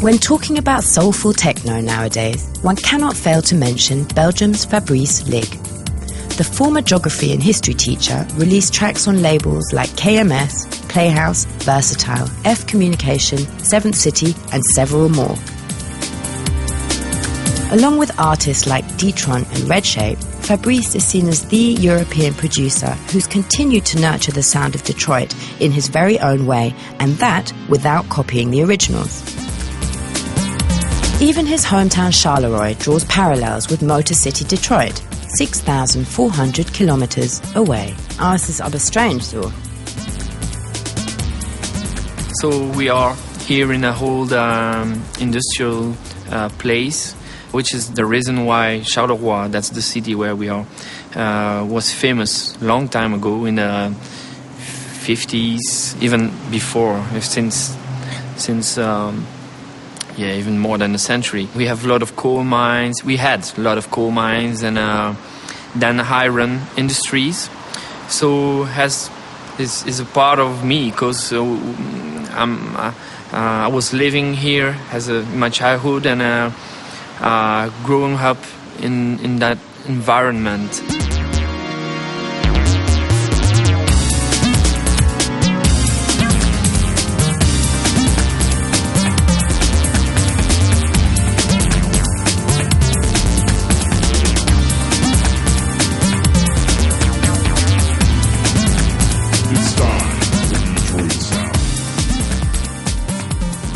When talking about soulful techno nowadays, one cannot fail to mention Belgium's Fabrie. The former geography and history teacher released tracks on labels like KMS, Playhouse, Versatile, F Communication, Seventh City, and several more. Along with artists like Detron and Redshape, Fabrie is seen as the European producer who's continued to nurture the sound of Detroit in his very own way, and that without copying the originals. Even his hometown Charleroi draws parallels with Motor City Detroit, 6,400 kilometers away. Es ist aber strange so. So we are here in a whole industrial place, which is the reason why Charleroi, that's the city where we are, was famous long time ago in the 50s, even before, since even more than a century. We have a lot of coal mines. We had a lot of coal mines and then iron industries. So is a part of me because I was living here in my childhood and growing up in that environment.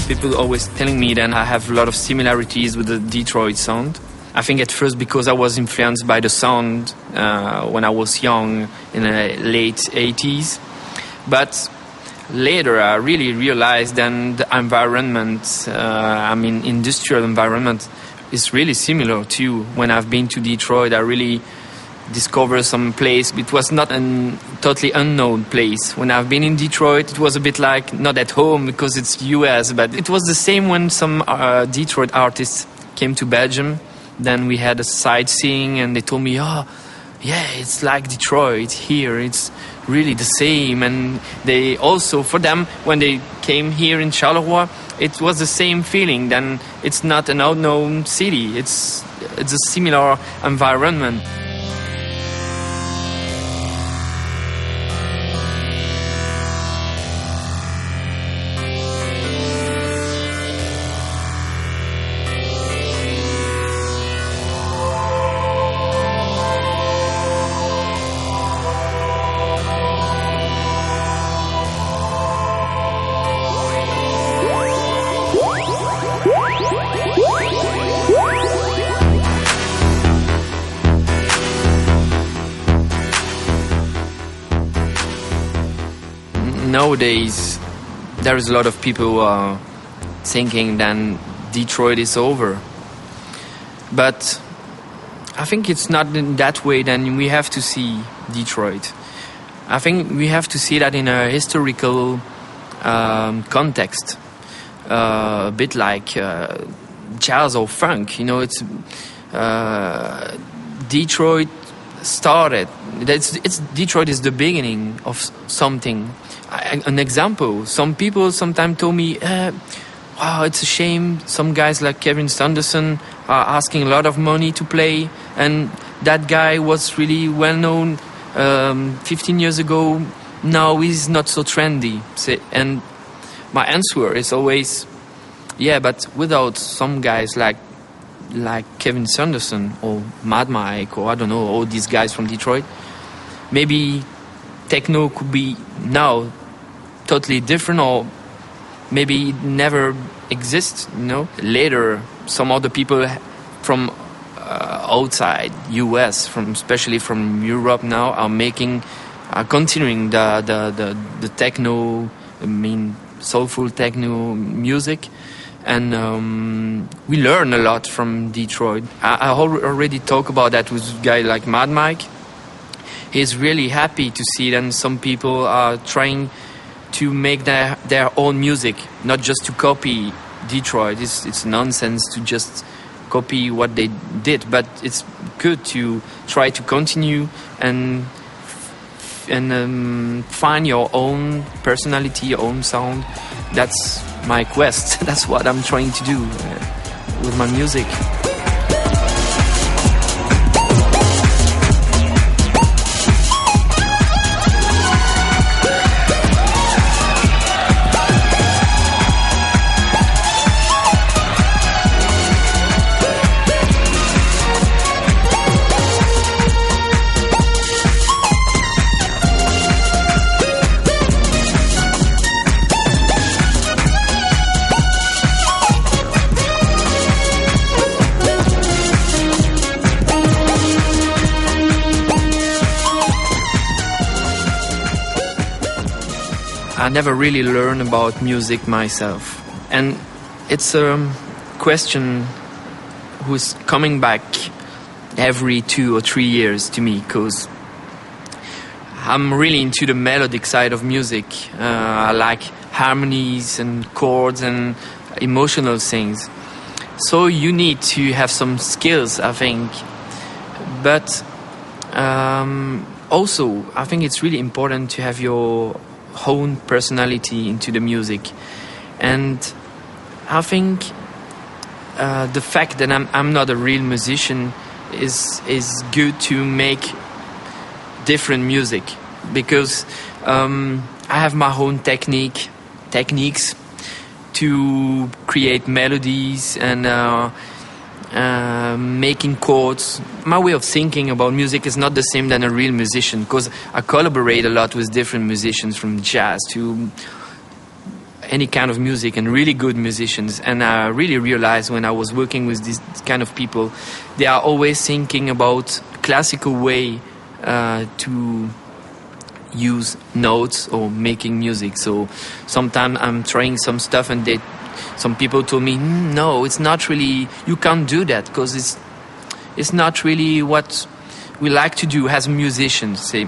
People always telling me that I have a lot of similarities with the Detroit sound. I think at first because I was influenced by the sound when I was young in the late 80s. But later I really realized that the environment, industrial environment, is really similar too. When I've been to Detroit, I really discovered some place. It was not a totally unknown place. When I've been in Detroit, it was a bit like not at home because it's US, but it was the same when some Detroit artists came to Belgium. Then we had a sightseeing and they told me, oh, yeah, it's like Detroit here. It's really the same. And they also, for them, when they came here in Charleroi, it was the same feeling. Then it's not an unknown city. It's a similar environment. Nowadays, there is a lot of people thinking that Detroit is over. But I think it's not in that way. Then we have to see Detroit. I think we have to see that in a historical context, a bit like jazz or funk. You know, it's Detroit started. Detroit is the beginning of something. An example, some people sometimes told me, wow, it's a shame some guys like Kevin Sanderson are asking a lot of money to play, and that guy was really well known 15 years ago. Now he's not so trendy. And my answer is always, yeah, but without some guys like Kevin Sanderson or Mad Mike or I don't know, all these guys from Detroit, maybe techno could be now totally different, or maybe it never exist. You know, later some other people from outside US, especially from Europe now, are making continuing the techno, soulful techno music. And we learn a lot from Detroit. I already talk about that with a guy like Mad Mike. He's really happy to see that some people are trying to make their own music, not just to copy Detroit. It's nonsense to just copy what they did, but it's good to try to continue and find your own personality, your own sound. That's my quest. That's what I'm trying to do with my music. I never really learned about music myself. And it's a question who's coming back every 2 or 3 years to me, because I'm really into the melodic side of music. I like harmonies and chords and emotional things. So you need to have some skills, I think. But also, I think it's really important to have your own personality into the music. And I think the fact that I'm not a real musician is good to make different music, because I have my own techniques to create melodies and making chords. My way of thinking about music is not the same than a real musician, because I collaborate a lot with different musicians, from jazz to any kind of music, and really good musicians. And I really realized when I was working with these kind of people, they are always thinking about classical way to use notes or making music. So sometimes I'm trying some stuff and some people told me, no, it's not really, you can't do that, because it's not really what we like to do as musicians. Say,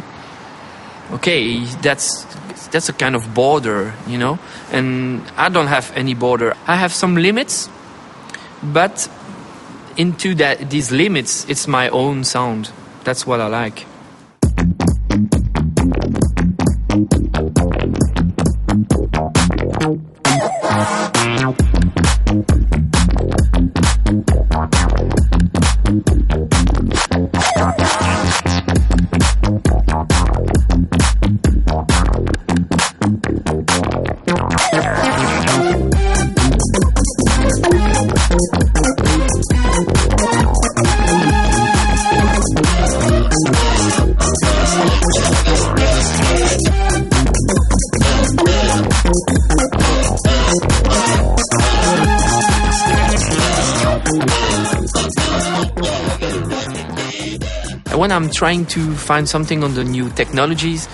okay, that's a kind of border, and I don't have any border. I have some limits, but into these limits, it's my own sound. That's what I like. When I'm trying to find something on the new technologies,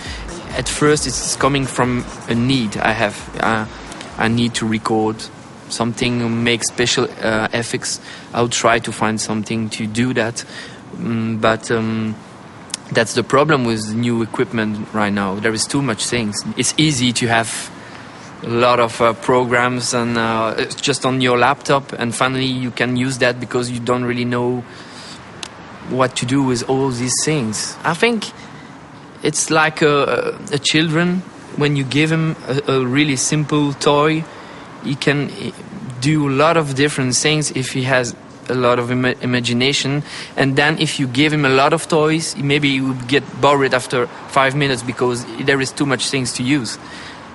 at first it's coming from a need I have. I need to record something, make special effects. I'll try to find something to do that. But that's the problem with new equipment right now. There is too much things. It's easy to have a lot of programs and just on your laptop, and finally you can use that because you don't really know what to do with all these things. I think it's like a children. When you give him a really simple toy, he can do a lot of different things if he has a lot of imagination. And then if you give him a lot of toys, maybe he will get bored after 5 minutes because there is too much things to use.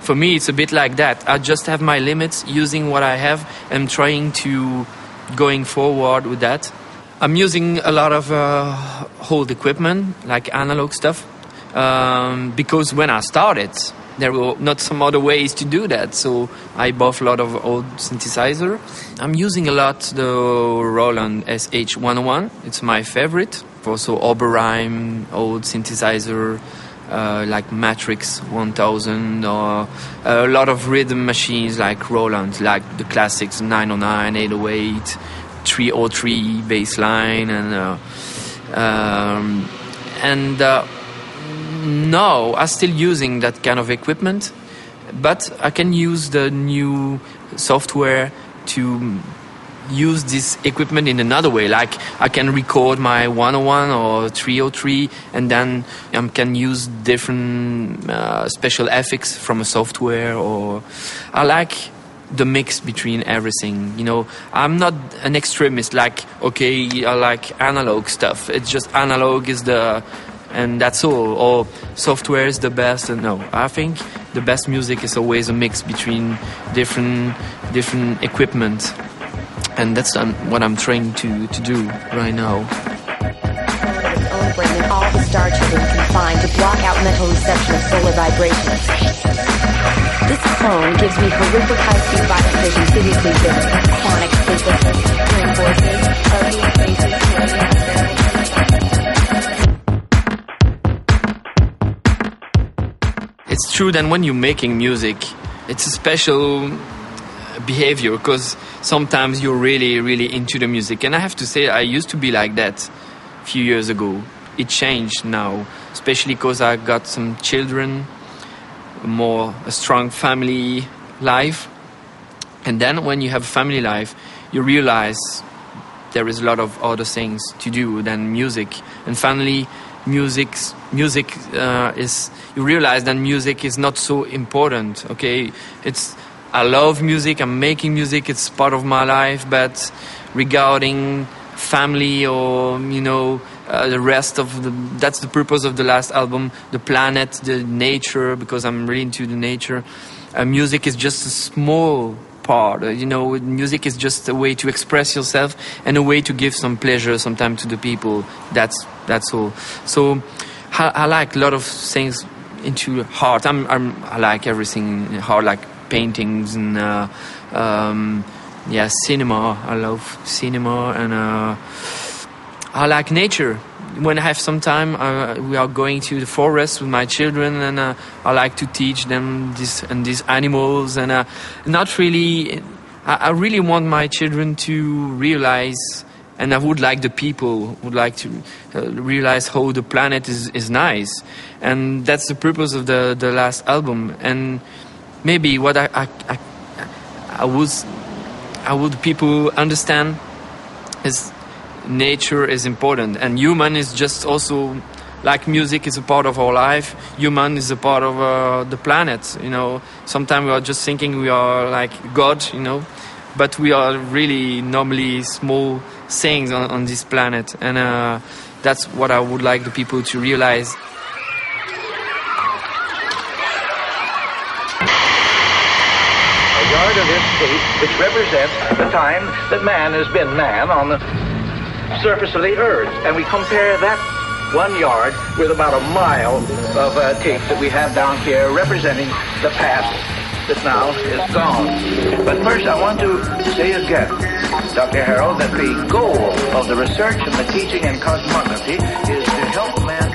For me, it's a bit like that. I just have my limits, using what I have, and trying to going forward with that. I'm using a lot of old equipment, like analog stuff, because when I started, there were not some other ways to do that. So I bought a lot of old synthesizer. I'm using a lot the Roland SH101. It's my favorite. Also Oberheim, old synthesizer, like Matrix 1000, or a lot of rhythm machines like Roland, like the classics 909, 808, 303 bass line, and no, I'm still using that kind of equipment, but I can use the new software to use this equipment in another way. Like I can record my 101 or 303, and then I can use different special effects from a software. Or I like the mix between everything. You know, I'm not an extremist. Like, okay, I like analog stuff. It's just analog is and that's all. Or software is the best. And no, I think the best music is always a mix between different equipment. And that's what I'm trying to do right now. His own brain and all the star children confined to block out mental reception of solar vibrations. This clone gives me horrific high-speed violent vision, seriously vivid, chronic sleeplessness, hearing voices, ugly faces, It's true that when you're making music, it's a special behavior, because sometimes you're really into the music, and I have to say I used to be like that a few years ago. It changed now, especially because I got some children, a strong family life. And then when you have a family life, you realize there is a lot of other things to do than music. And finally, music is, you realize that music is not so important. Okay, I love music, I'm making music, it's part of my life, but regarding family or, the rest of that's the purpose of the last album, the planet, the nature, because I'm really into the nature. Music is just a small part, music is just a way to express yourself and a way to give some pleasure sometimes to the people, that's all. So I like a lot of things into art. I like everything in art, like paintings and cinema. I love cinema, and I like nature. When I have some time, we are going to the forest with my children, and I like to teach them these animals. And not really, I really want my children to realize, and I would like the people would like to realize how the planet is nice, and that's the purpose of the last album. And maybe what I would people understand is nature is important, and human is just also like music is a part of our life. Human is a part of the planet. Sometimes we are just thinking we are like God. But we are really normally small things on this planet, and that's what I would like the people to realize. Yard of this state which represents the time that man has been man on the surface of the earth. And we compare that 1 yard with about a mile of tape that we have down here representing the past that now is gone. But first I want to say again, Dr. Harold, that the goal of the research and the teaching in cosmography is to help man